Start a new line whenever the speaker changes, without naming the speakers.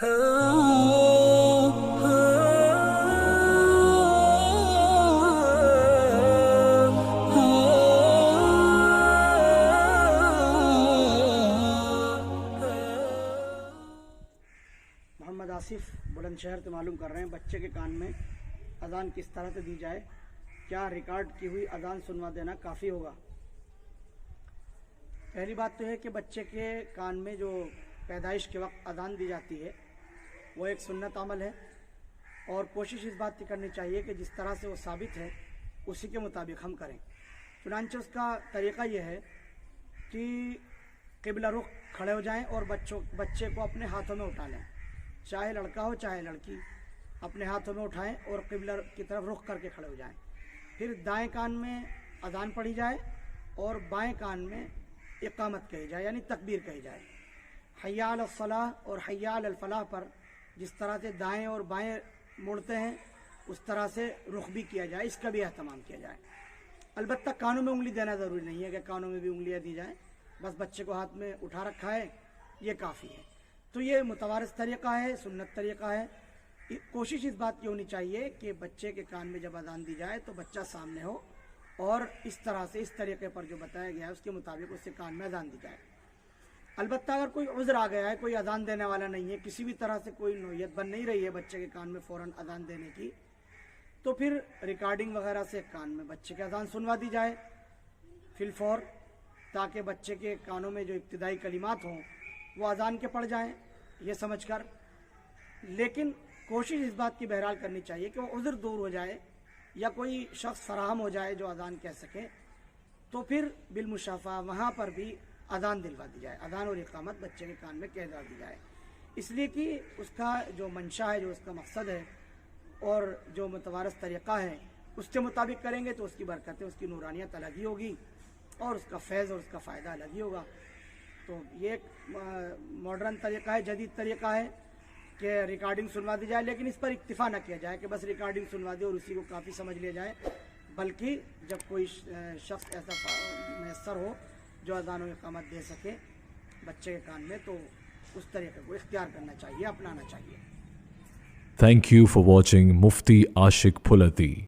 محمد آصف بلند شہر سے معلوم کر رہے ہیں بچے کے کان میں اذان کس طرح سے دی جائے، کیا ریکارڈ کی ہوئی اذان سنوا دینا کافی ہوگا؟ پہلی بات تو ہے کہ بچے کے کان میں جو پیدائش کے وقت اذان دی جاتی ہے وہ ایک سنت عمل ہے، اور کوشش اس بات کی کرنی چاہیے کہ جس طرح سے وہ ثابت ہے اسی کے مطابق ہم کریں۔ چنانچہ اس کا طریقہ یہ ہے کہ قبلہ رخ کھڑے ہو جائیں اور بچے کو اپنے ہاتھوں میں اٹھا لیں، چاہے لڑکا ہو چاہے لڑکی، اپنے ہاتھوں میں اٹھائیں اور قبلہ کی طرف رخ کر کے کھڑے ہو جائیں۔ پھر دائیں کان میں اذان پڑھی جائے اور بائیں کان میں اقامت کہی جائے، یعنی تکبیر کہی جائے۔ حی علی الصلاح اور حی علی الفلاح پر جس طرح سے دائیں اور بائیں مڑتے ہیں اس طرح سے رخ بھی کیا جائے، اس کا بھی اہتمام کیا جائے۔ البتہ کانوں میں انگلی دینا ضروری نہیں ہے کہ کانوں میں بھی انگلیاں دی جائیں، بس بچے کو ہاتھ میں اٹھا رکھا ہے یہ کافی ہے۔ تو یہ متوارث طریقہ ہے، سنت طریقہ ہے۔ کوشش اس بات کی ہونی چاہیے کہ بچے کے کان میں جب اذان دی جائے تو بچہ سامنے ہو اور اس طرح سے اس طریقے پر جو بتایا گیا ہے اس کے مطابق اس کے کان میں اذان دی جائے۔ البتہ اگر کوئی عذر آ گیا ہے، کوئی اذان دینے والا نہیں ہے، کسی بھی طرح سے کوئی نوعیت بن نہیں رہی ہے بچے کے کان میں فوراً اذان دینے کی، تو پھر ریکارڈنگ وغیرہ سے کان میں بچے کے اذان سنوا دی جائے فی الفور، تاکہ بچے کے کانوں میں جو ابتدائی کلمات ہوں وہ اذان کے پڑ جائیں یہ سمجھ کر۔ لیکن کوشش اس بات کی بہرحال کرنی چاہیے کہ وہ عذر دور ہو جائے یا کوئی شخص فراہم ہو جائے جو اذان کہہ سکے، تو پھر بالمشافہ وہاں پر بھی اذان دلوا دی جائے، اذان اور اقامت بچے کے کان میں کہہ دی جائے، اس لیے کہ اس کا جو منشا ہے، جو اس کا مقصد ہے اور جو متوارث طریقہ ہے اس کے مطابق کریں گے تو اس کی برکتیں، اس کی نورانیت الگ ہی ہوگی اور اس کا فیض اور اس کا فائدہ الگ ہی ہوگا۔ تو یہ ایک ماڈرن طریقہ ہے، جدید طریقہ ہے کہ ریکارڈنگ سنوا دی جائے، لیکن اس پر اکتفا نہ کیا جائے کہ بس ریکارڈنگ سنوا دی اور اسی کو کافی سمجھ لیا جائے، بلکہ جب کوئی شخص ایسا میسر ہو جو اذان و اقامت دے سکے بچے کے کان میں تو اس طریقے کو اختیار کرنا چاہیے، اپنانا چاہیے۔
Thank you for watching Mufti Ashik Phulati.